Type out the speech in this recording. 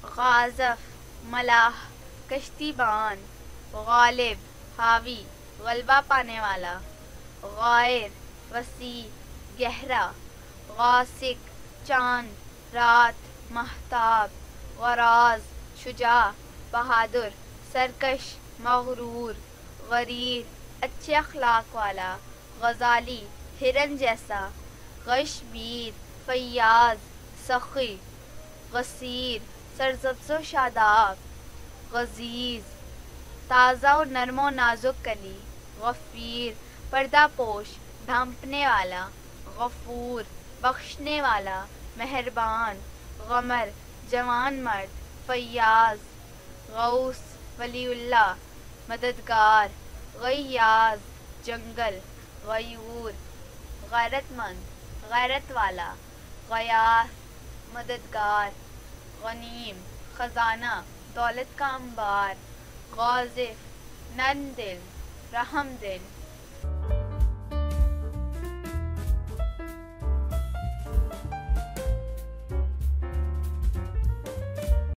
غازف ملاح کشتی بان، غالب حاوی غلبہ پانے والا، غائر وسیع گہرا، غاسق چاند رات مہتاب، غراض شجاع بہادر، سرکش مغرور، غریر اچھے اخلاق والا، غزالی ہرن جیسا، غش بیر فیاض سخی، غصیر سرسبز و شاداب، غزیز تازہ و نرم و نازک کلی، غفیر پردہ پوش ڈھانپنے والا، غفور بخشنے والا مہربان، غمر جوان مرد فیاض، غوث ولی اللہ مددگار، غیاض جنگل، غیور غیرت مند غیرت والا، غیاث مددگار، غنیم خزانہ دولت کا انبار، غاضب نرم دل رحم دل،